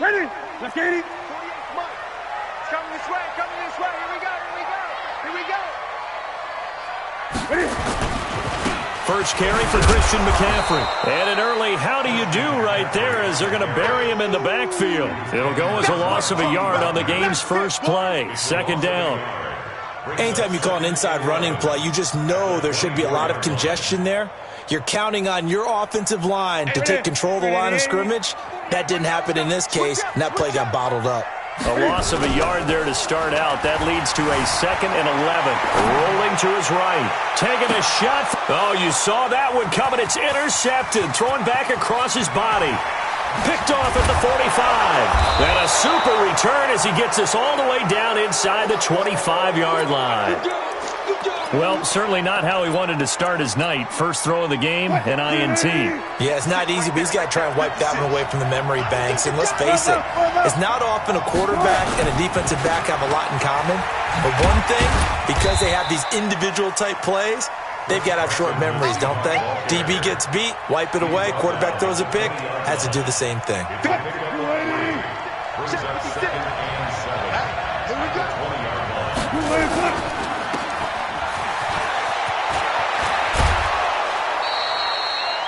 Ready? Let's get it. It's coming this way, Here we go. Ready? First carry for Christian McCaffrey. And an early how do you do right there as they're going to bury him in the backfield. It'll go as a loss of a yard on the game's first play. Second down. Anytime you call an inside running play, you just know there should be a lot of congestion there. You're counting on your offensive line to take control of the line of scrimmage. That didn't happen in this case, and that play got bottled up. A loss of a yard there to start out. That leads to a 2nd and 11. Rolling to his right. Taking a shot. Oh, you saw that one coming. It's intercepted. Thrown back across his body. Picked off at the 45. And a super return as he gets us all the way down inside the 25-yard line. Well, certainly not how he wanted to start his night. First throw of the game, an INT. Yeah, it's not easy, but he's got to try and wipe that one away from the memory banks. And let's face it, it's not often a quarterback and a defensive back have a lot in common. But one thing, because they have these individual type plays, they've got to have short memories, don't they? DB gets beat, wipe it away, quarterback throws a pick, has to do the same thing.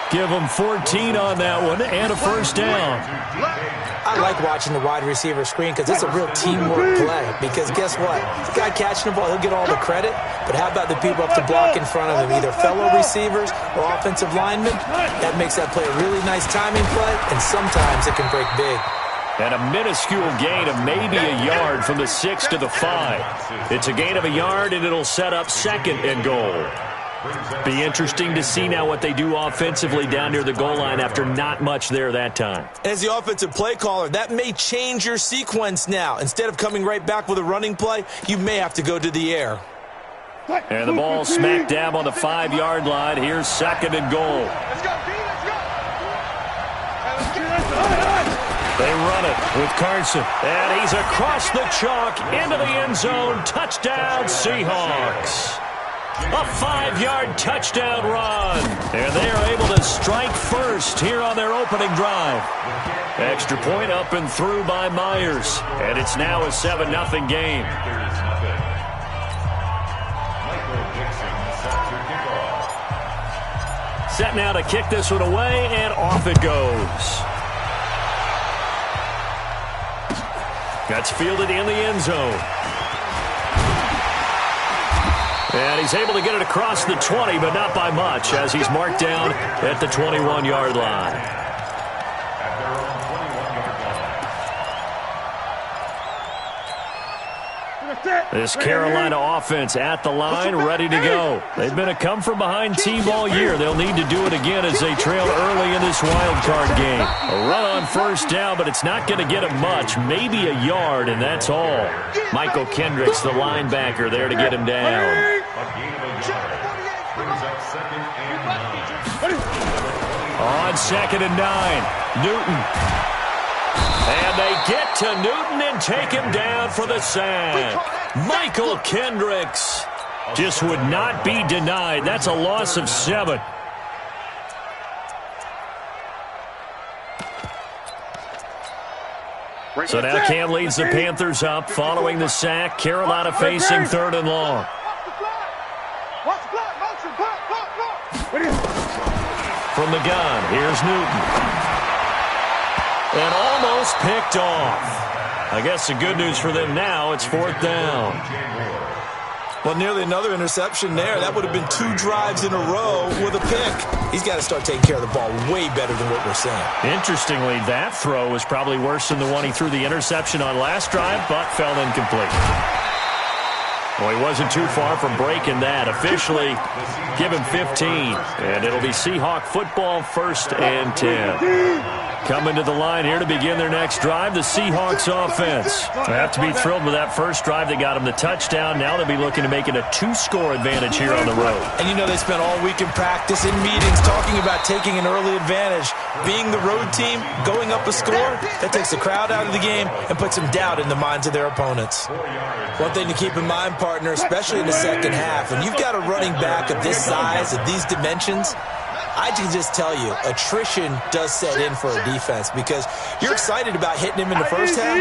Give him 14 on that one and a first down. I like watching the wide receiver screen because it's a real teamwork play. Because guess what? The guy catching the ball, he'll get all the credit. But how about the people up the block in front of him, either fellow receivers or offensive linemen? That makes that play a really nice timing play, and sometimes it can break big. And a minuscule gain of maybe a yard from the 6 to the 5. It's a gain of a yard, and it'll set up 2nd and goal. Be interesting to see now what they do offensively down near the goal line after not much there that time. As the offensive play caller, that may change your sequence now. Instead of coming right back with a running play, you may have to go to the air. And the ball smack dab on the 5-yard line. Here's 2nd and goal. Let's go, B, let's go. They run it with Carson. And he's across the chalk into the end zone. Touchdown, Seahawks. A 5-yard touchdown run. And they are able to strike first here on their opening drive. Extra point up and through by Myers. And it's now a 7-0 game. Set now to kick this one away, and off it goes. That's fielded in the end zone. And he's able to get it across the 20, but not by much, as he's marked down at the 21-yard line. This Carolina offense at the line, ready to go. They've been a come-from-behind team all year. They'll need to do it again as they trail early in this wild card game. A run on first down, but it's not going to get him much. Maybe a yard, and that's all. Michael Kendricks, the linebacker, there to get him down. On 2nd and 9, Newton. And they get to Newton and take him down for the sack. Michael Kendricks just would not be denied. That's a loss of 7. So now Cam leads the Panthers up following the sack. Carolina facing 3rd and long. From the gun, here's Newton. And almost picked off. I guess the good news for them now, it's 4th down. Well, nearly another interception there. That would have been 2 drives in a row with a pick. He's got to start taking care of the ball way better than what we're seeing. Interestingly, that throw was probably worse than the one he threw the interception on last drive, but fell incomplete. Well, he wasn't too far from breaking that. Officially, give him 15. And it'll be Seahawk football, 1st and 10. Coming to the line here to begin their next drive, the Seahawks offense. They have to be thrilled with that first drive. They got him the touchdown. Now they'll be looking to make it a 2-score advantage here on the road. And you know they spent all week in practice, in meetings, talking about taking an early advantage. Being the road team, going up a score, that takes the crowd out of the game and puts some doubt in the minds of their opponents. One thing to keep in mind, partner, especially in the second half, when you've got a running back of this size, of these dimensions, I can just tell you, attrition does set in for a defense because you're excited about hitting him in the first half.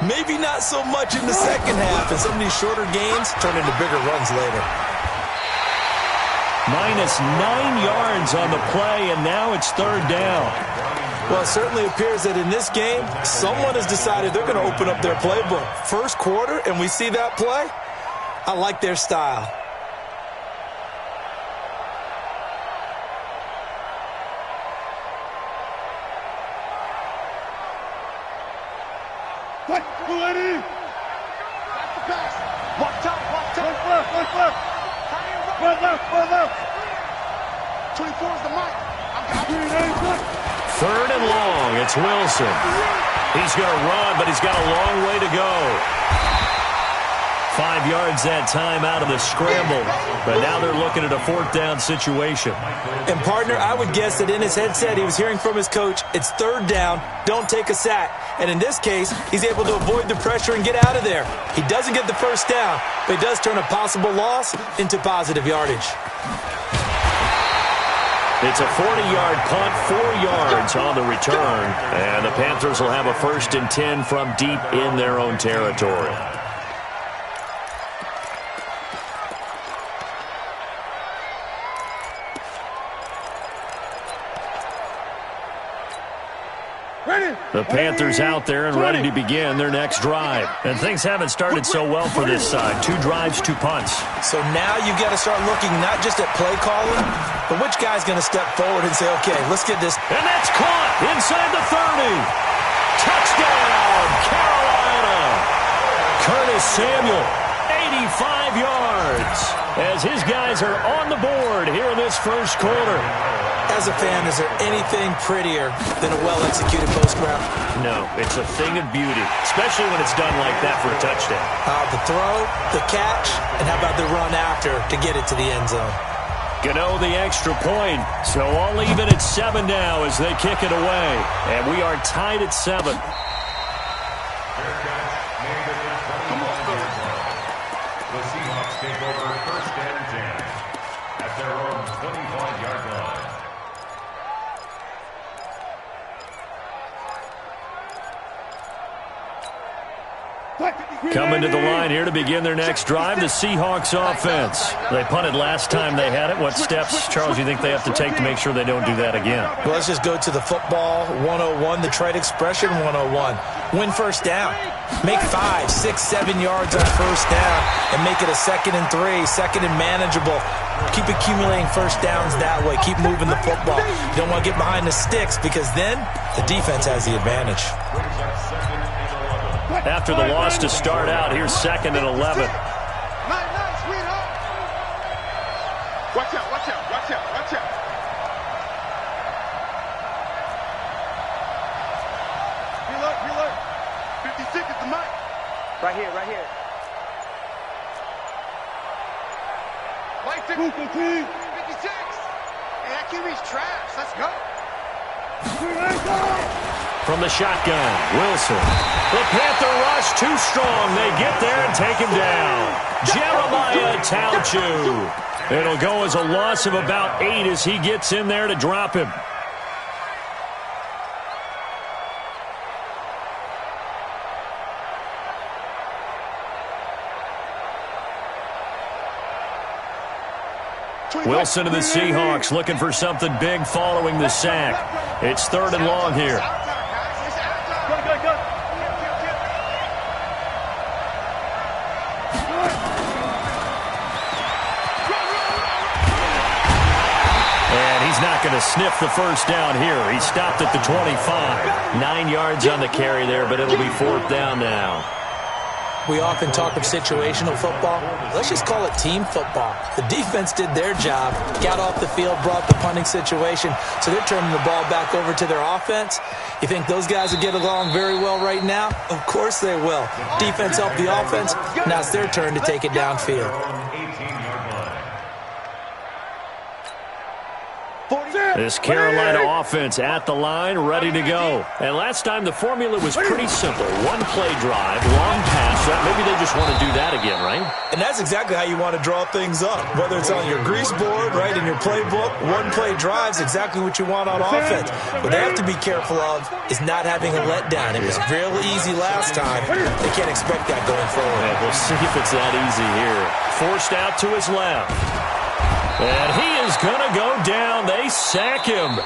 Maybe not so much in the second half, and some of these shorter gains turn into bigger runs later. Minus 9 yards on the play, and now it's third down. Well, it certainly appears that in this game, someone has decided they're going to open up their playbook. First quarter, and we see that play. I like their style. Fight, ready. That's the pass. Watch out, watch out. Left, left. One left. 24 is the mic. Third and long. It's Wilson. He's going to run, but he's got a long way to go. 5 yards that time out of the scramble. But now they're looking at a fourth down situation. And, partner, I would guess that in his headset he was hearing from his coach, it's third down, don't take a sack. And in this case, he's able to avoid the pressure and get out of there. He doesn't get the first down, but he does turn a possible loss into positive yardage. It's a 40-yard punt, 4 yards on the return. And the Panthers will have a 1st and 10 from deep in their own territory. The Panthers out there and ready to begin their next drive. And things haven't started so well for this side. 2 drives, 2 punts. So now you've got to start looking not just at play calling, but which guy's going to step forward and say, okay, let's get this. And that's caught inside the 30. Touchdown, Carolina. Curtis Samuel, 85 yards. As his guys are on the board here in this first quarter. As a fan, is there anything prettier than a well-executed post route? No, it's a thing of beauty, especially when it's done like that for a touchdown. The throw, the catch, and how about the run after to get it to the end zone? Gano the extra point, so all even at 7 now as they kick it away. And we are tied at 7. The Seahawks take over 1st and 10 at their own 25-yard line. Coming to the line here to begin their next drive, the Seahawks offense. They punted last time they had it. What steps, Charles, you think they have to take to make sure they don't do that again? Well, let's just go to the football 101, the trade expression 101. Win first down. Make 5, 6, 7 yards on first down and make it a 2nd and 3, 2nd and manageable. Keep accumulating first downs that way. Keep moving the football. You don't want to get behind the sticks because then the defense has the advantage. After the loss to start out, here's 2nd and 11. Nice, sweetheart. Watch out. Reload. 56 is the mic. Right here. Mike 56. Hey, that QB's trash. Let's go. From the shotgun, Wilson. The Panther rush too strong. They get there and take him down. Jeremiah Tauchu. It'll go as a loss of about 8 as he gets in there to drop him. Wilson and the Seahawks looking for something big following the sack. It's 3rd and long here. And he's not going to sniff the first down here. He stopped at the 25. 9 yards on the carry there, but it'll be 4th down now. We often talk of situational football. Let's just call it team football. The defense did their job, got off the field, brought the punting situation, so they're turning the ball back over to their offense. You think those guys will get along very well right now? Of course they will. Defense helped the offense. Now it's their turn to take it downfield. 40. This Carolina offense at the line, ready to go. And last time the formula was pretty simple. One-play drive, long pass. Maybe they just want to do that again, right? And that's exactly how you want to draw things up. Whether it's on your grease board, right, in your playbook, one-play drive is exactly what you want on offense. What they have to be careful of is not having a letdown. It was real easy last time. They can't expect that going forward. Yeah, we'll see if it's that easy here. Forced out to his left. And he is going to go down. They sack him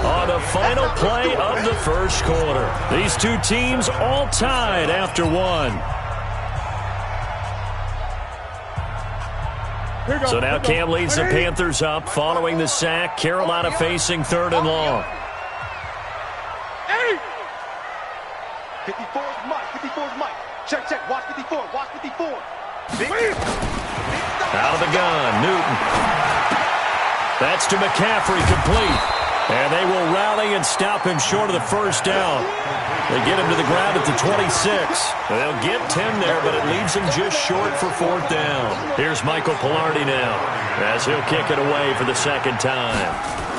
on the final play of the first quarter. These two teams all tied after one. So now Cam leads the Panthers up following the sack. Carolina facing 3rd and long. 54's Mike. 54's Mike. Check, check. Watch 54. Watch 54. Out of the gun, Newton. That's to McCaffrey, complete. And they will rally and stop him short of the first down. They get him to the ground at the 26. They'll get 10 there, but it leaves him just short for 4th down. Here's Michael Pilardi now as he'll kick it away for the second time.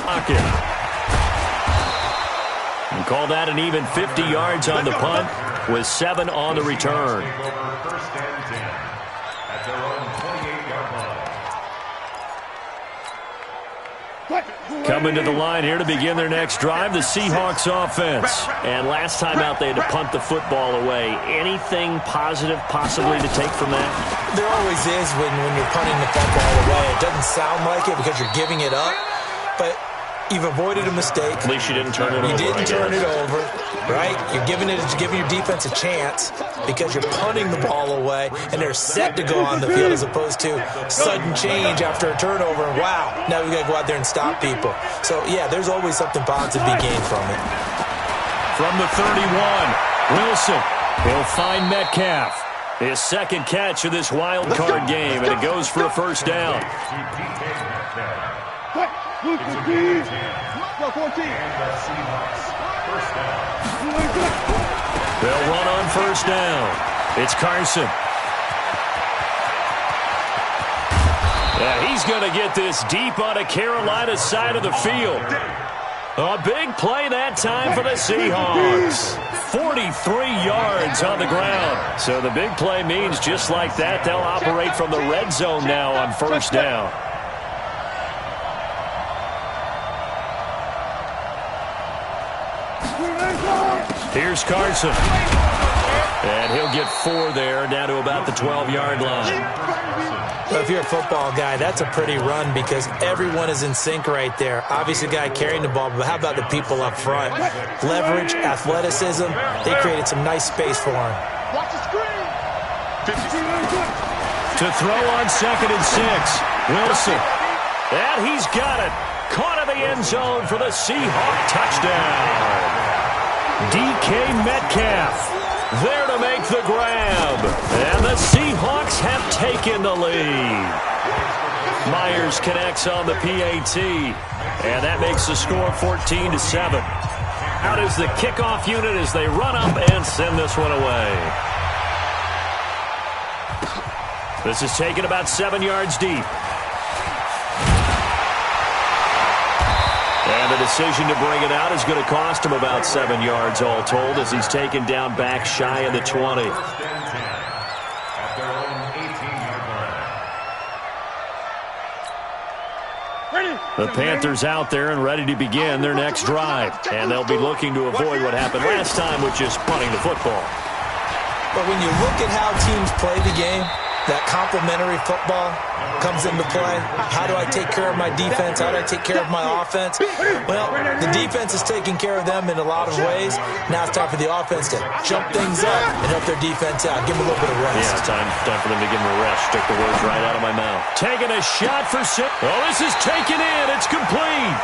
Pocket. And call that an even 50 yards on the punt with 7 on the return. First and 10 at their own 28-yard line. Coming to the line here to begin their next drive, the Seahawks offense. And last time out, they had to punt the football away. Anything positive possibly to take from that? There always is when you're punting the football away. It doesn't sound like it because you're giving it up, but you've avoided a mistake. At least you didn't turn it over. You didn't turn it over, right? You're giving your defense a chance because you're punting the ball away, and they're set to go on the field as opposed to sudden change after a turnover. And wow, now we got to go out there and stop people. So, yeah, there's always something positive to be gained from it. From the 31, Wilson will find Metcalf. His second catch of this wild card game, and it goes for a first down. Look at these. And the Seahawks first down. They'll run on first down. It's Carson. Yeah, he's going to get this deep on a Carolina side of the field. A big play that time for the Seahawks. 43 yards on the ground. So the big play means just like that, they'll operate from the red zone now on first down. Here's Carson. And he'll get 4 there, down to about the 12-yard line. Well, if you're a football guy, that's a pretty run because everyone is in sync right there. Obviously, the guy carrying the ball, but how about the people up front? Leverage, athleticism, they created some nice space for him. Watch the screen. To throw on 2nd and 6, Wilson. And he's got it. Caught in the end zone for the Seahawk touchdown. DK Metcalf there to make the grab. And the Seahawks have taken the lead. Myers connects on the PAT. And that makes the score 14-7. Out is the kickoff unit as they run up and send this one away. This is taken about 7 yards deep. And the decision to bring it out is going to cost him about 7 yards all told as he's taken down back shy of the 20. First and 10 at their own 18-yard line. The Panthers out there and ready to begin their next drive. And they'll be looking to avoid what happened last time, which is punting the football. But when you look at how teams play the game, that complementary football comes into play. How do I take care of my defense? How do I take care of my offense? Well, the defense is taking care of them in a lot of ways. Now it's time for the offense to jump things up and help their defense out. Give them a little bit of rest. Yeah, time for them to give them a rest. Took the words right out of my mouth. Taking a shot for 6. Oh, this is taken in. It's complete.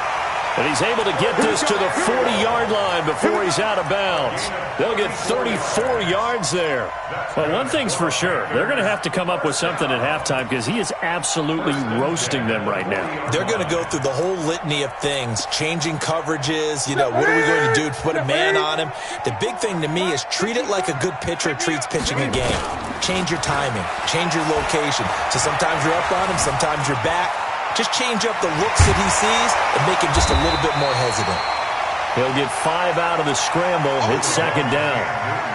And he's able to get this to the 40-yard line before he's out of bounds. They'll get 34 yards there. But one thing's for sure, they're going to have to come up with something at halftime because he is absolutely roasting them right now. They're going to go through the whole litany of things, changing coverages, what are we going to do to put a man on him? The big thing to me is treat it like a good pitcher treats pitching a game. Change your timing, change your location. So sometimes you're up on him, sometimes you're back. Just change up the looks that he sees and make him just a little bit more hesitant. He'll get 5 out of the scramble. It's second down.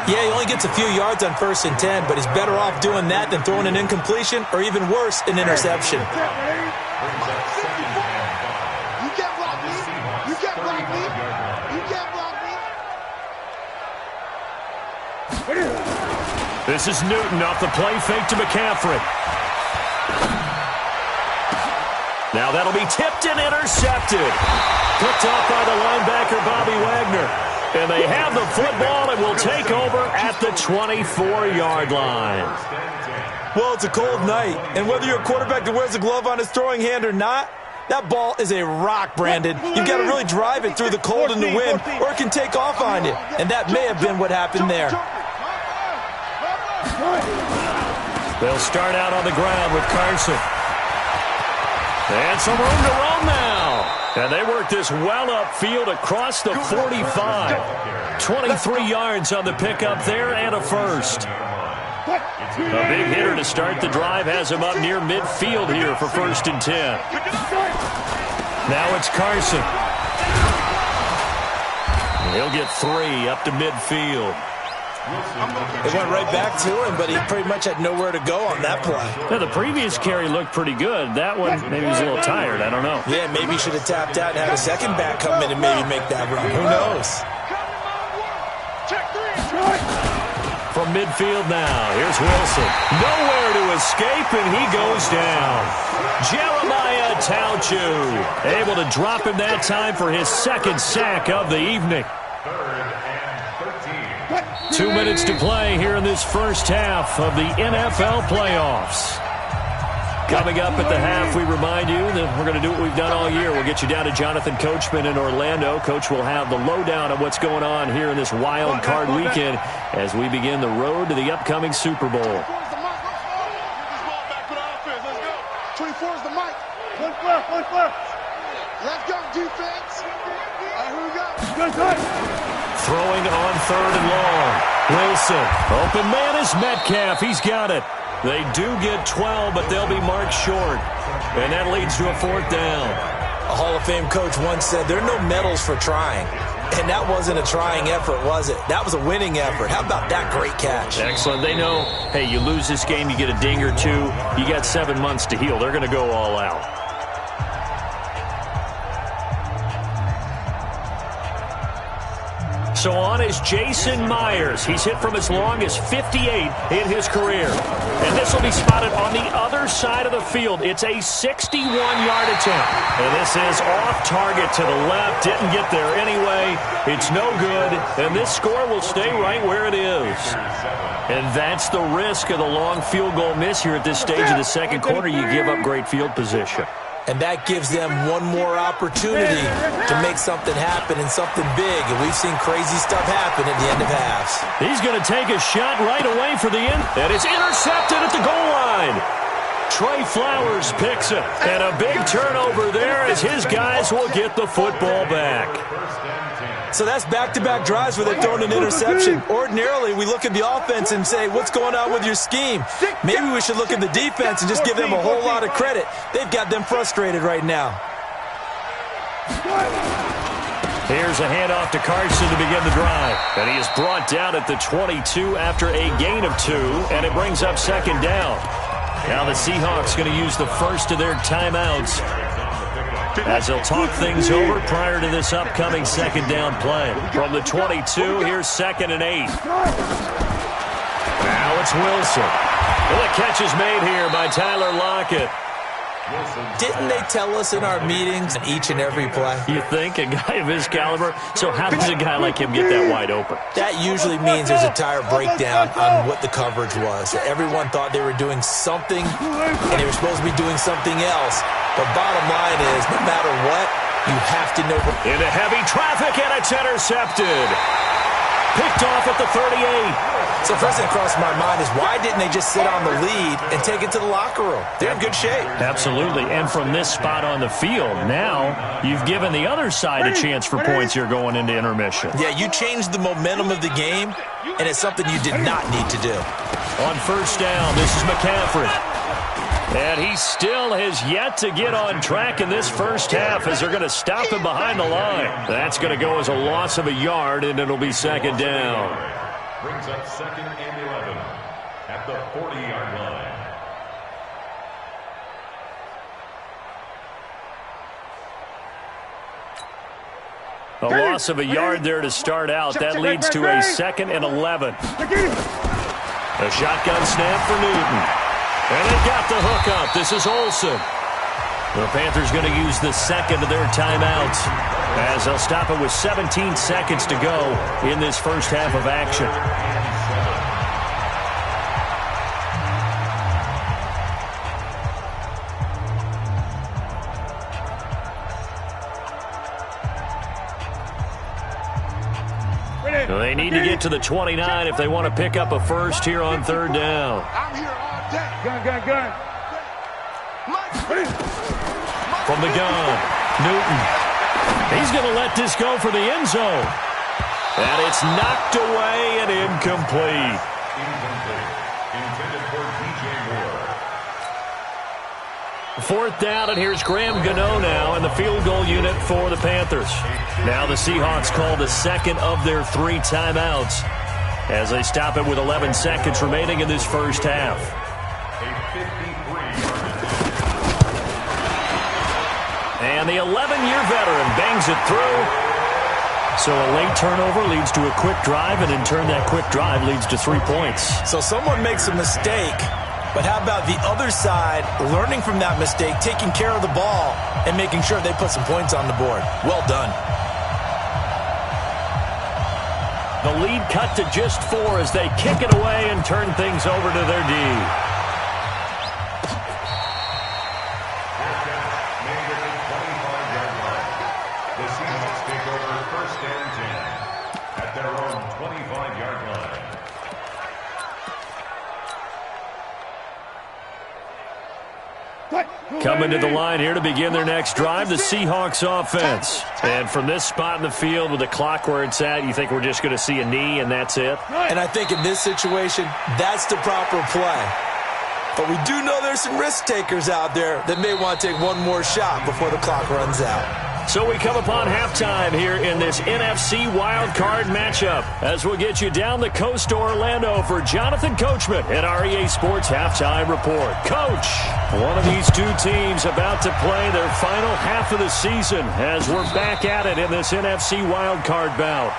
Yeah, he only gets a few yards on 1st and 10, but he's better off doing that than throwing an incompletion or even worse, an interception. You can't block me. You can't block me. You can't block me. This is Newton off the play fake to McCaffrey. Now that'll be tipped and intercepted. Picked off by the linebacker, Bobby Wagner. And they have the football and will take over at the 24-yard line. Well, it's a cold night, and whether you're a quarterback that wears a glove on his throwing hand or not, that ball is a rock, Brandon. You've got to really drive it through the cold and the wind, or it can take off on you. And that may have been what happened there. They'll start out on the ground with Carson. And some room to roam now. And they work this well upfield across the 45. 23 yards on the pickup there and a first. A big hitter to start the drive has him up near midfield here for 1st and 10. Now it's Carson. He'll get 3 up to midfield. It went right back to him, but he pretty much had nowhere to go on that play. Yeah, the previous carry looked pretty good. That one, maybe he was a little tired. I don't know. Yeah, maybe he should have tapped out and had a second back come in and maybe make that run. Who knows? From midfield now, here's Wilson. Nowhere to escape, and he goes down. Jeremiah Tauchu able to drop him that time for his 2nd sack of the evening. 2 minutes to play here in this first half of the NFL playoffs. Coming up at the half, we remind you that we're going to do what we've done all year. We'll get you down to Jonathan Coachman in Orlando. Coach will have the lowdown of what's going on here in this wild card weekend as we begin the road to the upcoming Super Bowl. 24 is the mic. One left. Let's go, defense. All right, who we got? Good. Throwing on 3rd and long. Wilson. Open man is Metcalf. He's got it. They do get 12, but they'll be marked short. And that leads to a 4th down. A Hall of Fame coach once said, there are no medals for trying. And that wasn't a trying effort, was it? That was a winning effort. How about that great catch? Excellent. They know, hey, you lose this game, you get a ding or 2. You got 7 months to heal. They're going to go all out. So on is Jason Myers. He's hit from as long as 58 in his career. And this will be spotted on the other side of the field. It's a 61-yard attempt. And this is off target to the left. Didn't get there anyway. It's no good. And this score will stay right where it is. And that's the risk of the long field goal miss here at this stage of the second quarter. You give up great field position. And that gives them one more opportunity to make something happen and something big. And we've seen crazy stuff happen at the end of halves. He's going to take a shot right away for the end. And it's intercepted at the goal line. Trey Flowers picks it. And a big turnover there as his guys will get the football back. So that's back-to-back drives where they're throwing an interception. Ordinarily, we look at the offense and say, what's going on with your scheme? Maybe we should look at the defense and just give them a whole lot of credit. They've got them frustrated right now. Here's a handoff to Carson to begin the drive. And he is brought down at the 22 after a gain of 2, and it brings up 2nd down. Now the Seahawks going to use the first of their timeouts as they'll talk things over prior to this upcoming 2nd down play. From the 22, here's 2nd and 8. Now it's Wilson. Well, the catch is made here by Tyler Lockett. Didn't they tell us in our meetings each and every play? You think? A guy of his caliber? So how does a guy like him get that wide open? That usually means there's a tire breakdown on what the coverage was. Everyone thought they were doing something, and they were supposed to be doing something else. But bottom line is, no matter what, you have to know. Into heavy traffic, and it's intercepted. Picked off at the 38. So first thing across my mind is, why didn't they just sit on the lead and take it to the locker room? They're in good shape. Absolutely. And from this spot on the field, now you've given the other side a chance for points here going into intermission. Yeah, you changed the momentum of the game, and it's something you did not need to do. On 1st down, this is McCaffrey. And he still has yet to get on track in this first half as they're going to stop him behind the line. That's going to go as a loss of a yard, and it'll be second down. Brings up 2nd and 11 at the 40-yard line. A loss of a yard there to start out. That leads to a 2nd and 11. A shotgun snap for Newton. And they got the hook up. This is Olsen. The Panthers going to use the second of their timeouts as they'll stop it with 17 seconds to go in this first half of action. They need to get to the 29 if they want to pick up a first here on third down. I'm here all day. Gun. From the gun, Newton. He's going to let this go for the end zone. And it's knocked away and incomplete. Intended for DJ Moore. Fourth down, and here's Graham Gano now in the field goal unit for the Panthers. Now the Seahawks call the second of their 3 timeouts as they stop it with 11 seconds remaining in this first half. And the 11-year veteran bangs it through. So a late turnover leads to a quick drive, and in turn that quick drive leads to 3 points. So someone makes a mistake, but how about the other side learning from that mistake, taking care of the ball, and making sure they put some points on the board? Well done. The lead cut to just 4 as they kick it away and turn things over to their D. The Seahawks take over 1st and 10 at their own 25-yard line. Coming to the line here to begin their next drive, the Seahawks offense. And from this spot in the field with the clock where it's at, you think we're just going to see a knee and that's it? And I think in this situation, that's the proper play. But we do know there's some risk takers out there that may want to take one more shot before the clock runs out. So we come upon halftime here in this NFC wildcard matchup as we'll get you down the coast to Orlando for Jonathan Coachman at our EA Sports Halftime Report. Coach, one of these two teams about to play their final half of the season as we're back at it in this NFC wildcard bout.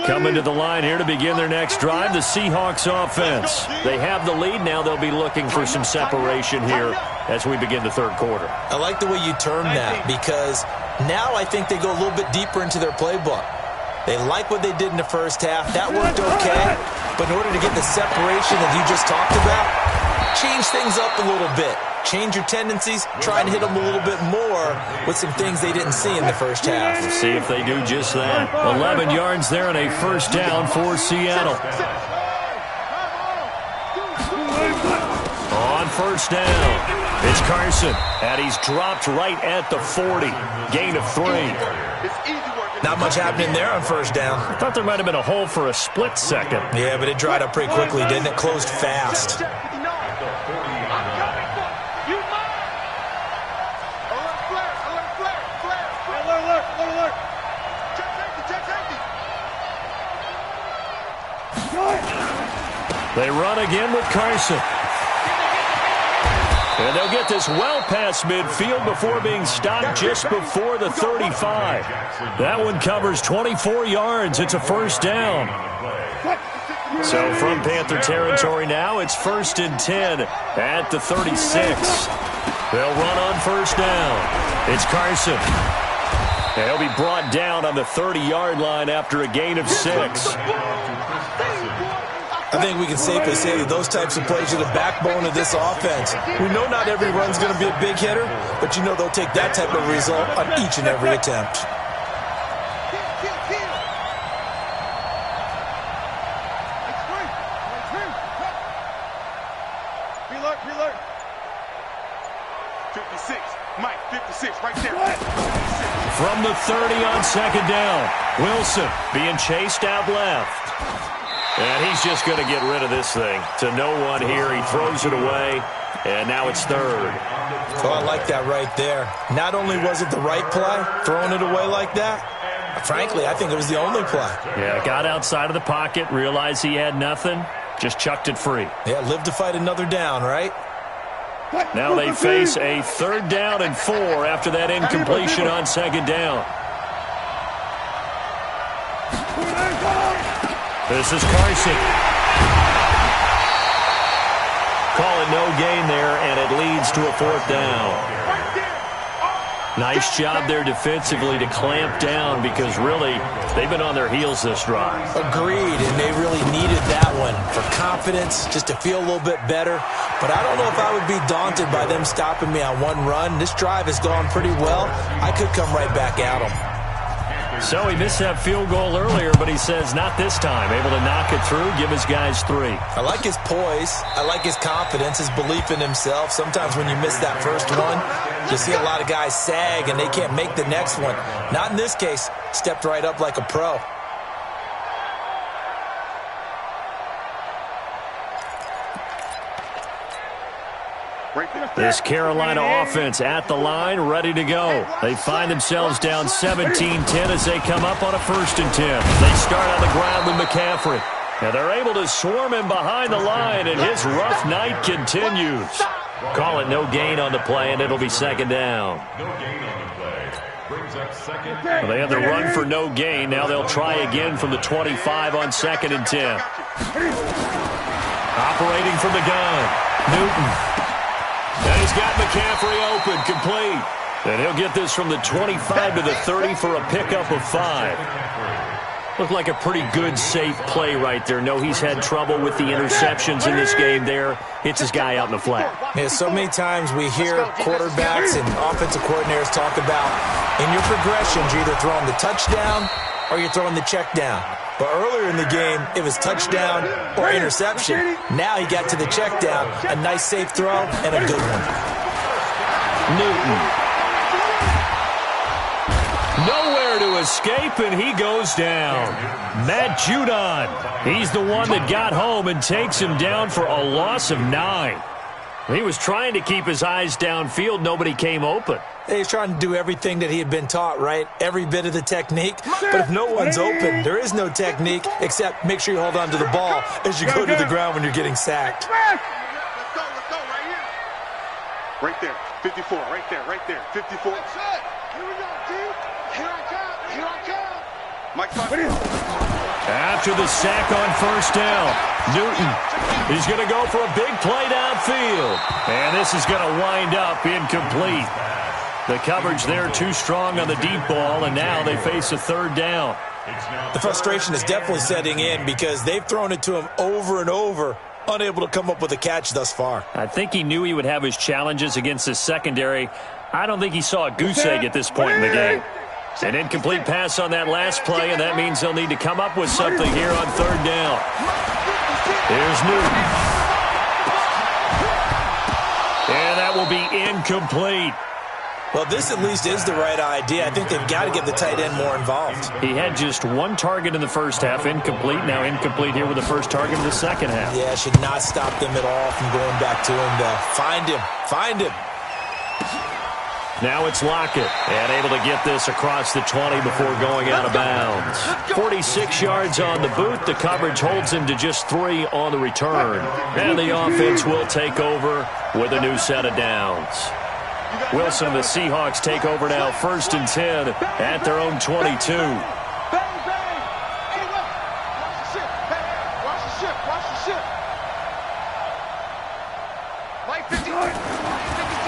Coming to the line here to begin their next drive, the Seahawks offense. They have the lead. Now they'll be looking for some separation here as we begin the third quarter. I like the way you term that because now I think they go a little bit deeper into their playbook. They like what they did in the first half. That worked okay. But in order to get the separation that you just talked about, change things up a little bit. Change your tendencies, try and hit them a little bit more with some things they didn't see in the first half. We'll see if they do just that. 11 yards there and a first down for Seattle. On first down, it's Carson, and he's dropped right at the 40. Gain of 3. Not much happening there on first down. I thought there might have been a hole for a split second. Yeah, but it dried up pretty quickly, didn't it? Closed fast. They run again with Carson. And they'll get this well past midfield before being stopped just before the 35. That one covers 24 yards. It's a first down. So from Panther territory now, it's 1st and 10 at the 36. They'll run on first down. It's Carson. And he'll be brought down on the 30-yard line after a gain of 6. I think we can safely say that those types of plays are the backbone of this offense. We know not every run's going to be a big hitter, but you know they'll take that type of result on each and every attempt. Reload. 56, Mike, 56, right there. From the 30 on second down, Wilson being chased out left. And he's just going to get rid of this thing to no one here. He throws it away, and now it's third. Oh, I like that right there. Not only was it the right play, throwing it away like that, frankly, I think it was the only play. Yeah, got outside of the pocket, realized he had nothing, just chucked it free. Yeah, live to fight another down, right? Now they face a 3rd down and 4 after that incompletion on second down. This is Carson. Call it no gain there, and it leads to a 4th down. Nice job there defensively to clamp down because really they've been on their heels this drive. Agreed, and they really needed that one for confidence, just to feel a little bit better. But I don't know if I would be daunted by them stopping me on one run. This drive has gone pretty well. I could come right back at them. So he missed that field goal earlier, but he says not this time. Able to knock it through, give his guys 3. I like his poise. I like his confidence, his belief in himself. Sometimes when you miss that first one, you see a lot of guys sag and they can't make the next one. Not in this case. Stepped right up like a pro. This Carolina offense at the line, ready to go. They find themselves down 17-10 as they come up on a 1st and 10. They start on the ground with McCaffrey. And they're able to swarm him behind the line, and his rough night continues. Call it no gain on the play, and it'll be 2nd down. No gain on the play. Brings up 2nd. Well, they had the run for no gain. Now they'll try again from the 25 on 2nd and 10. Operating from the gun, Newton. And he's got McCaffrey open, complete. And he'll get this from the 25 to the 30 for a pickup of 5. Looked like a pretty good, safe play right there. No, he's had trouble with the interceptions in this game there. Hits his guy out in the flat. Yeah, so many times we hear quarterbacks and offensive coordinators talk about in your progressions, you're either throwing the touchdown or you're throwing the check down. But earlier in the game, it was touchdown or interception. Now he got to the check down, a nice safe throw, and a good one. Newton. Nowhere to escape, and he goes down. Matt Judon. He's the one that got home and takes him down for a loss of 9. He was trying to keep his eyes downfield. Nobody came open. He's trying to do everything that he had been taught, right? Every bit of the technique. But if no one's open, there is no technique except make sure you hold on to the ball as you go to the ground when you're getting sacked. Let's go, right here. Right there, 54, right there, 54. Here we go, dude. Here I come. Mike, After the sack on 1st down, Newton is going to go for a big play downfield. And this is going to wind up incomplete. The coverage there too strong on the deep ball, and now they face a 3rd down. The frustration is definitely setting in because they've thrown it to him over and over, unable to come up with a catch thus far. I think he knew he would have his challenges against his secondary. I don't think he saw a goose egg at this point in the game. An incomplete pass on that last play, and that means they'll need to come up with something here on 3rd down. Here's Newton. And that will be incomplete. Well, this at least is the right idea. I think they've got to get the tight end more involved. He had just 1 target in the first half, incomplete. Now incomplete here with the first target in the second half. Yeah, should not stop them at all from going back to him, though. Find him. Now it's Lockett, and able to get this across the 20 before going out of bounds. 46 yards on the boot. The coverage holds him to just 3 on the return. And the offense will take over with a new set of downs. Wilson and the Seahawks take over now, 1st and 10 at their own 22.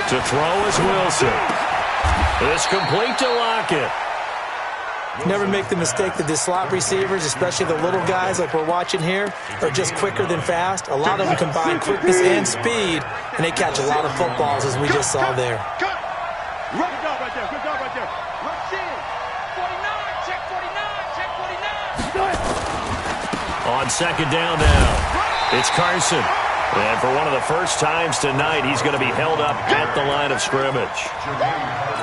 To throw is Wilson. It's complete to Lockett. Never make the mistake that the slot receivers, especially the little guys like we're watching here, are just quicker than fast. A lot of them combine quickness and speed, and they catch a lot of footballs, as we just saw there. Good job right there. Rush in. 49, check 49. On 2nd down now, it's Carson. And for one of the first times tonight, he's going to be held up at the line of scrimmage.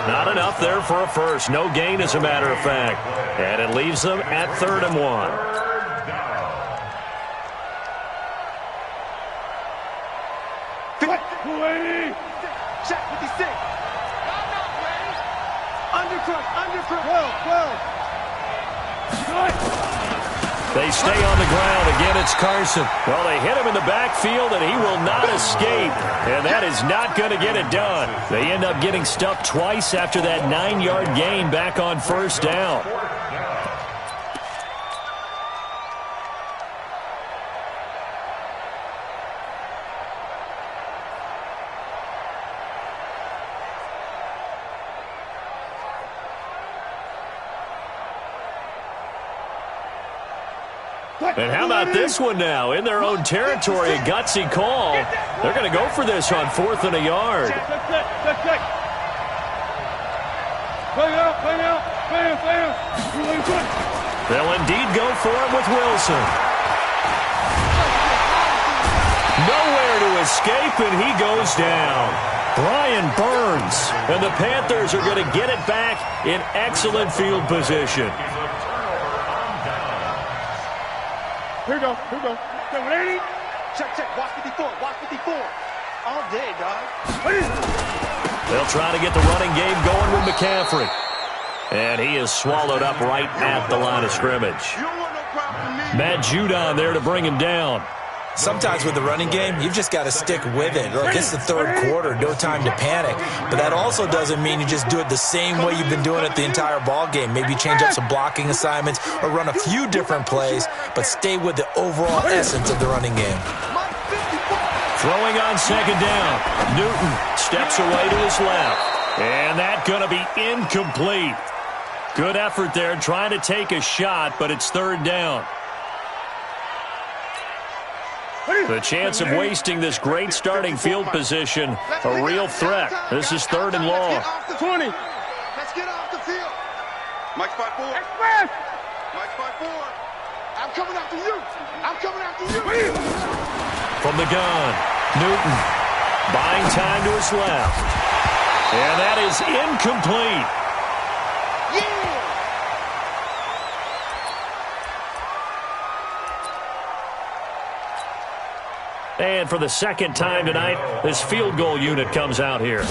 Not enough there for a first. No gain, as a matter of fact. And it leaves them at 3rd and 1. Check 56. Undercrook. Well. They stay on the ground. Again, it's Carson. Well, they hit him in the backfield, and he will not escape. And that is not going to get it done. They end up getting stuffed twice after that 9-yard gain back on 1st down. And how about this one now? In their own territory, a gutsy call. They're going to go for this on 4th and a yard. They'll indeed go for it with Wilson. Nowhere to escape, and he goes down. Brian Burns. And the Panthers are going to get it back in excellent field position. Here we go. Ready? Check. Watch 54. All day, dog. They'll try to get the running game going with McCaffrey. And he is swallowed up right at the line of scrimmage. Matt Judon there to bring him down. Sometimes with the running game, you've just got to stick with it. Look, it's the 3rd quarter, no time to panic. But that also doesn't mean you just do it the same way you've been doing it the entire ball game. Maybe change up some blocking assignments or run a few different plays, but stay with the overall essence of the running game. Throwing on 2nd down. Newton steps away to his left. And that's going to be incomplete. Good effort there trying to take a shot, but it's 3rd down. The chance of wasting this great starting field position, a real threat. This is 3rd and long. 20. Let's get off the field. Mike's 5-4. Express. Mike's 5-4. I'm coming after you. From the gun, Newton buying time to his left. And that is incomplete. Yeah. And for the 2nd time tonight, this field goal unit comes out here.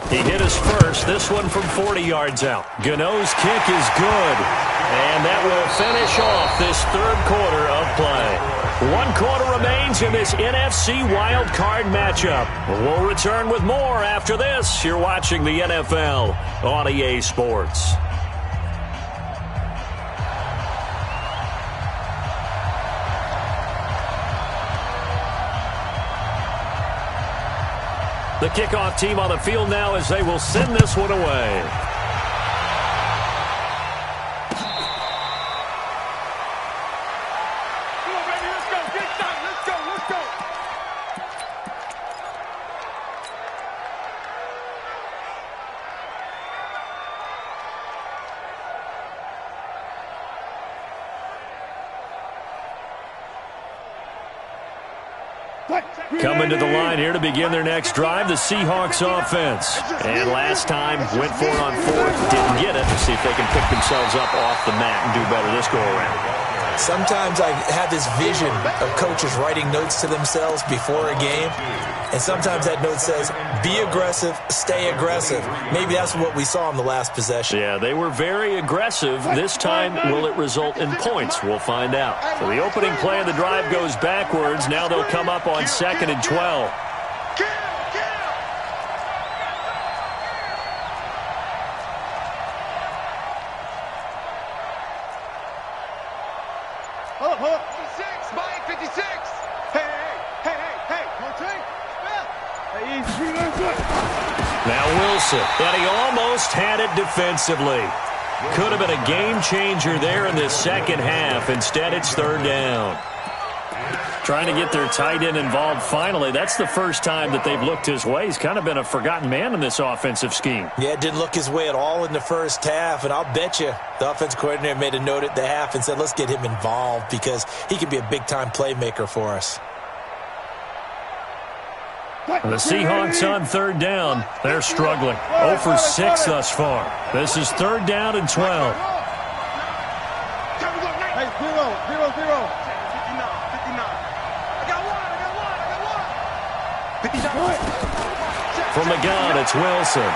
He hit his first, this one from 40 yards out. Gano's kick is good. And that will finish off this 3rd quarter of play. 1 quarter remains in this NFC Wild Card matchup. We'll return with more after this. You're watching the NFL on EA Sports. The kickoff team on the field now as they will send this one away. Come on, baby, let's go. Get started. Let's go. Coming to the line here to begin their next drive, the Seahawks offense. And last time, went for it on 4th, didn't get it. See if they can pick themselves up off the mat and do better this go-around. Sometimes I have this vision of coaches writing notes to themselves before a game, and sometimes that note says, be aggressive, stay aggressive. Maybe that's what we saw in the last possession. Yeah, they were very aggressive. This time, will it result in points? We'll find out. So the opening play of the drive goes backwards. Now they'll come up on 2nd and 12. Hold up. 56, Mike, 56. Hey. Now Wilson, and he almost had it defensively. Could have been a game changer there in this 2nd half. Instead, it's 3rd down. Trying to get their tight end involved finally. That's the first time that they've looked his way. He's kind of been a forgotten man in this offensive scheme. Yeah, it didn't look his way at all in the first half, and I'll bet you the offense coordinator made a note at the half and said, let's get him involved because he could be a big-time playmaker for us. The Seahawks on third down. They're struggling. 0 for 6 thus far. This is third down and 12. Hey, 0, 0, 0. 59. From the gun, it's Wilson.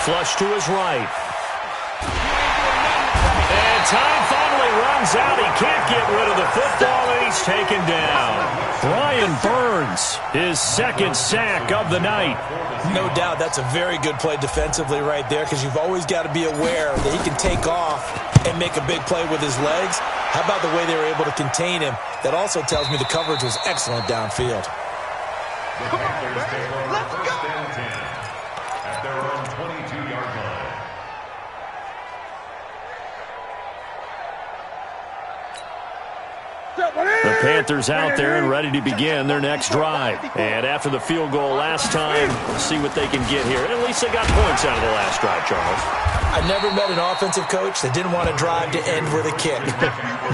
Flush to his right. And time finally runs out. He can't get rid of the football, and he's taken down. Brian Burns, his second sack of the night. No doubt that's a very good play defensively right there, because you've always got to be aware that he can take off and make a big play with his legs. How about the way they were able to contain him? That also tells me the coverage was excellent downfield. The Panthers take over first and 10 at their own 22-yard line. The Panthers out there and ready to begin their next drive. And after the field goal last time, we'll see what they can get here. And at least they got points out of the last drive, Charles. I never met an offensive coach that didn't want to drive to end with a kick.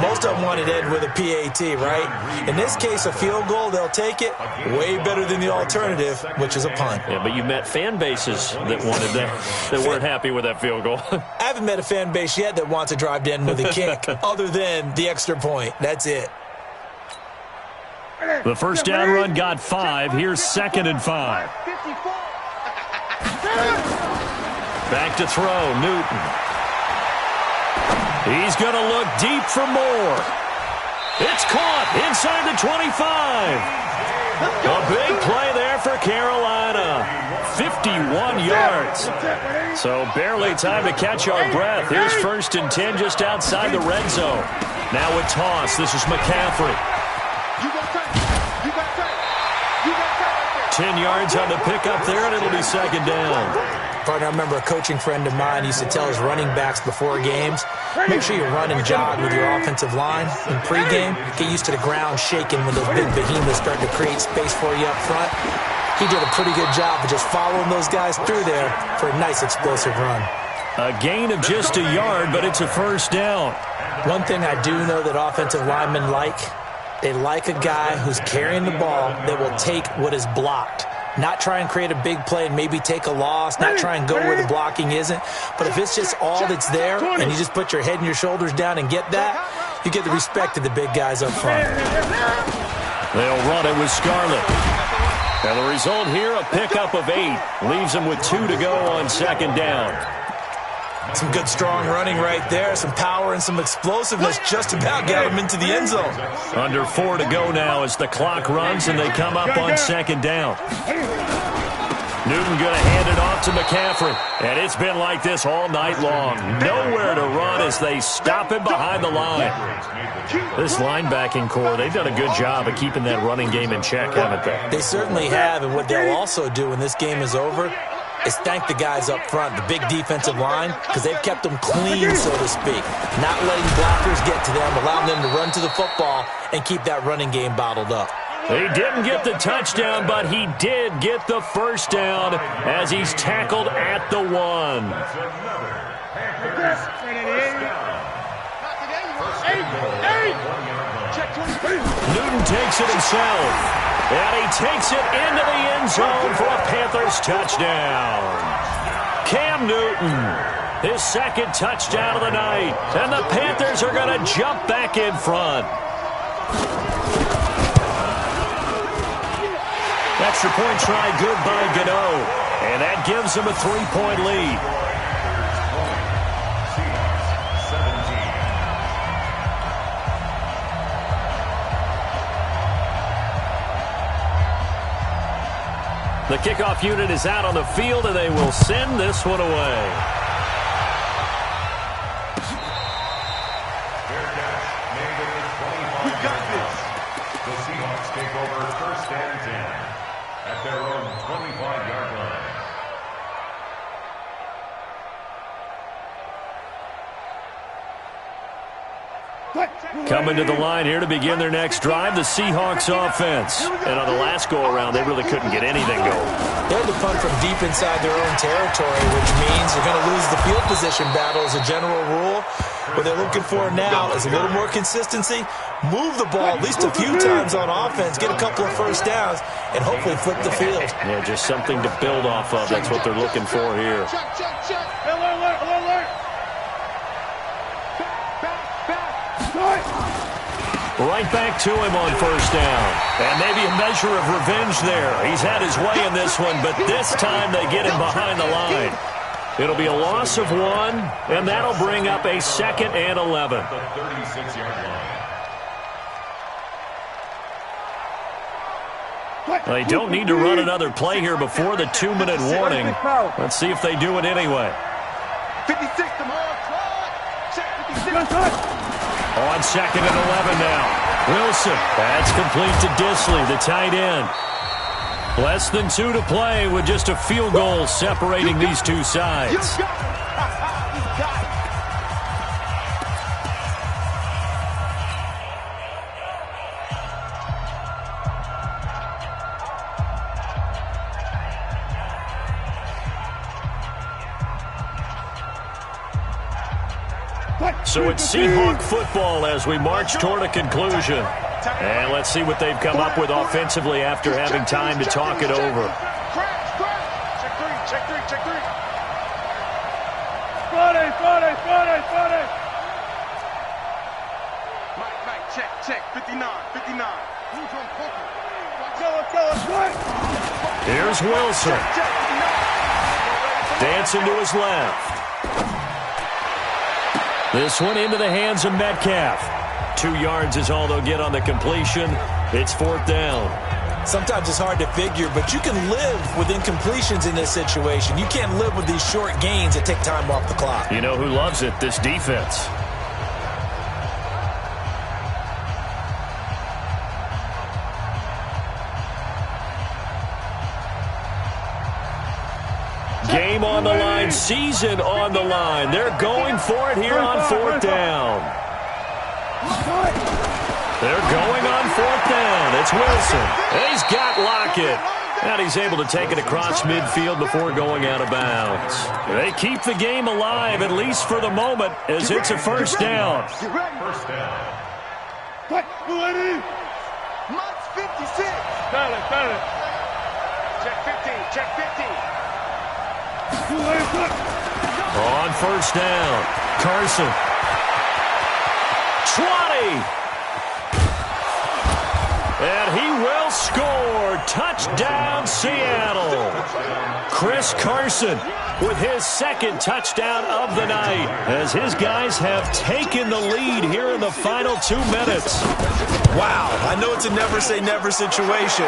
Most of them wanted to end with a PAT, right? In this case, a field goal, they'll take it. Way better than the alternative, which is a punt. Yeah, but you met fan bases that wanted that weren't happy with that field goal. I haven't met a fan base yet that wants to drive to end with a kick, other than the extra point. That's it. The first down run got 5. Here's 2nd and 5. Back to throw, Newton. He's going to look deep for more. It's caught inside the 25. A big play there for Carolina. 51 yards. So barely time to catch our breath. Here's 1st and 10 just outside the red zone. Now a toss. This is McCaffrey. 10 yards on the pickup there, and it'll be 2nd down. Partner, I remember a coaching friend of mine used to tell his running backs before games, make sure you run and jog with your offensive line in pregame. Get used to the ground shaking when those big behemoths start to create space for you up front. He did a pretty good job of just following those guys through there for a nice explosive run. A gain of just a yard, but it's a 1st down. One thing I do know that offensive linemen like, they like a guy who's carrying the ball that will take what is blocked. Not try and create a big play and maybe take a loss, not try and go where the blocking isn't. But if it's just all that's there and you just put your head and your shoulders down and get that, you get the respect of the big guys up front. They'll run it with Scarlett. And the result here, a pickup of 8. Leaves them with 2 to go on 2nd down. Some good, strong running right there. Some power and some explosiveness just about got him into the end zone. Under 4 to go now as the clock runs and they come up on 2nd down. Newton going to hand it off to McCaffrey. And it's been like this all night long. Nowhere to run as they stop him behind the line. This linebacking core, they've done a good job of keeping that running game in check, haven't they? They certainly have, and what they'll also do when this game is over is thank the guys up front, the big defensive line, because they've kept them clean, so to speak. Not letting blockers get to them, allowing them to run to the football and keep that running game bottled up. He didn't get the touchdown, but he did get the 1st down as he's tackled at the 1. Newton takes it himself. And he takes it into the end zone for a Panthers touchdown. Cam Newton, his 2nd touchdown of the night. And the Panthers are going to jump back in front. Extra point try good by Gano. And that gives them a 3-point lead. The kickoff unit is out on the field, and they will send this one away. We got this. The Seahawks take over 1st and 10 at their own 25-yard line. Coming to the line here to begin their next drive, the Seahawks offense. And on the last go-around, they really couldn't get anything going. They had to punt from deep inside their own territory, which means they're going to lose the field position battle as a general rule. What they're looking for now is a little more consistency, move the ball at least a few times on offense, get a couple of first downs, and hopefully flip the field. Yeah, just something to build off of. That's what they're looking for here. Right back to him on first down. And maybe a measure of revenge there. He's had his way in this one, but this time they get him behind the line. It'll be a loss of 1, and that'll bring up a 2nd and 11. The 36-yard line. They don't need to run another play here before the 2-minute warning. Let's see if they do it anyway. 56 to more. Check 56. On 2nd and 11 now. Wilson. That's complete to Disley, the tight end. Less than 2 to play with just a field goal separating these two sides. So it's Seahawk football as we march toward a conclusion. And let's see what they've come up with offensively after having time to talk it over. Check three. Friday. Mike, check. 59. Here's Wilson. Dancing to his left. This one into the hands of Metcalf. 2 yards is all they'll get on the completion. It's 4th down. Sometimes it's hard to figure, but you can live with incompletions in this situation. You can't live with these short gains that take time off the clock. You know who loves it? This defense. Game on the line, season on the line. They're going for it here on 4th down. They're going on 4th down. It's Wilson. He's got Lockett. And he's able to take it across midfield before going out of bounds. They keep the game alive, at least for the moment, as it's a 1st down. First down. Mike's 56. Got it. Check 15. On 1st down, Carson. 20. And he will score. Touchdown, Seattle. Chris Carson with his 2nd touchdown of the night as his guys have taken the lead here in the final 2 minutes. Wow, I know it's a never-say-never situation,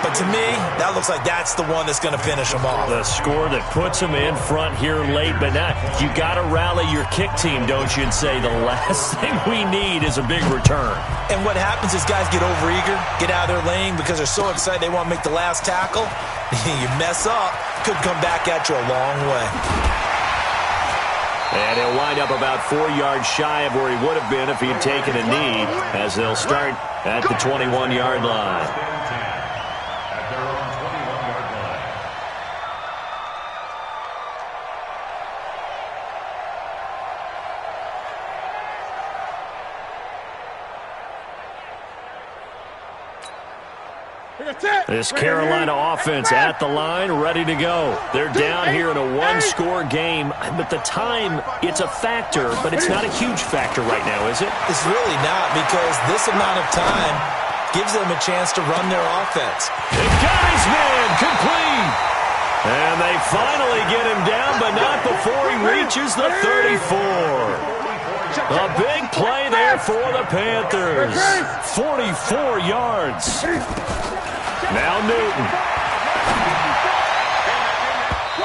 but to me, that looks like that's the one that's going to finish them off. The score that puts them in front here late, but now you got to rally your kick team, don't you, and say the last thing we need is a big return. And what happens is guys get overeager, get out of their lane because they're so excited they want to make the last tackle. You mess up, could come back at you a long way. And he'll wind up about 4 yards shy of where he would have been if he had taken a knee, as they'll start at the 21-yard line. At their own 21-yard line. This Carolina offense at the line, ready to go. They're down here in a 1-score game, but the time, it's a factor, but it's not a huge factor right now, is it? It's really not, because this amount of time gives them a chance to run their offense. They've got his man complete. And they finally get him down, but not before he reaches the 34. A big play there for the Panthers. 44 yards. Now Newton.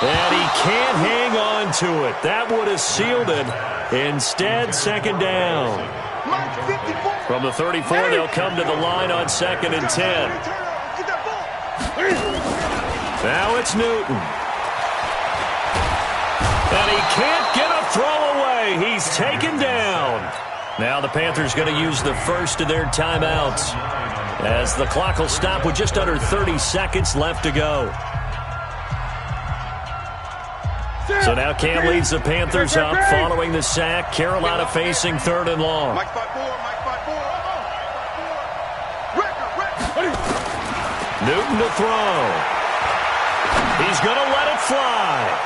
And he can't hang on to it. That would have sealed it. Instead, 2nd down. From the 34, they'll come to the line on 2nd and 10. Now it's Newton. And he can't get a throw away. He's taken down. Now the Panthers going to use the first of their timeouts as the clock will stop with just under 30 seconds left to go. So now Cam leads the Panthers up following the sack. Carolina facing 3rd and long. Mike 5-4. Newton to throw. He's going to let it fly.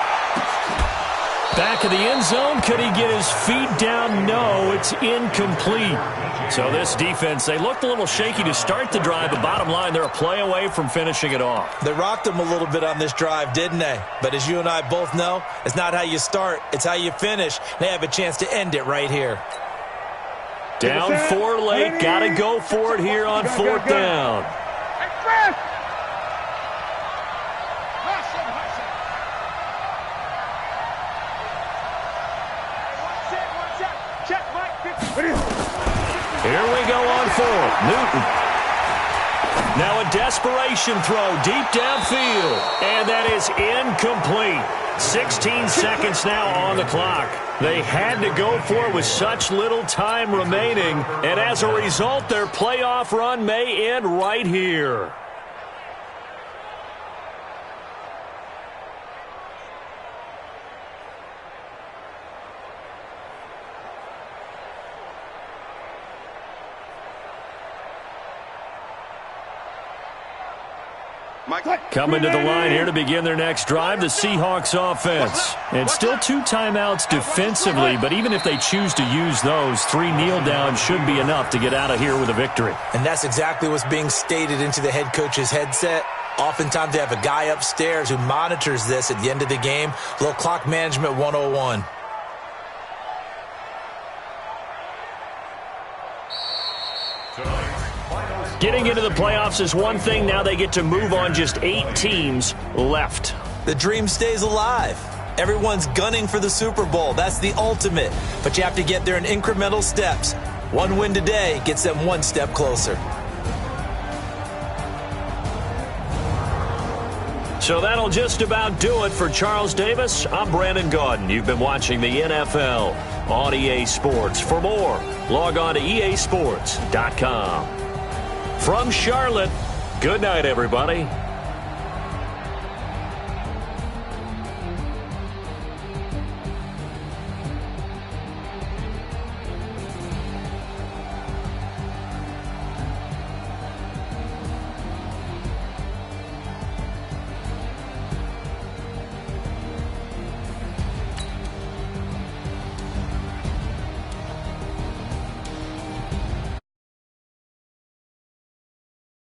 Back of the end zone. Could he get his feet down? No, it's incomplete. So this defense, they looked a little shaky to start the drive, but bottom line, they're a play away from finishing it off. They rocked them a little bit on this drive, didn't they? But as you and I both know, it's not how you start, it's how you finish. They have a chance to end it right here. Down 4 late. Got to go for it here on 4th down. Here we go on 4th. Newton. Now a desperation throw deep downfield. And that is incomplete. 16 seconds now on the clock. They had to go for it with such little time remaining. And as a result, their playoff run may end right here. Coming to the line here to begin their next drive, the Seahawks offense. And still 2 timeouts defensively, but even if they choose to use those, 3 kneel downs should be enough to get out of here with a victory. And that's exactly what's being stated into the head coach's headset. Oftentimes they have a guy upstairs who monitors this at the end of the game. Little clock management 101. Getting into the playoffs is one thing. Now they get to move on. Just 8 teams left. The dream stays alive. Everyone's gunning for the Super Bowl. That's the ultimate. But you have to get there in incremental steps. 1 win today gets them 1 step closer. So that'll just about do it for Charles Davis. I'm Brandon Gaudin. You've been watching the NFL on EA Sports. For more, log on to easports.com. From Charlotte, good night, everybody.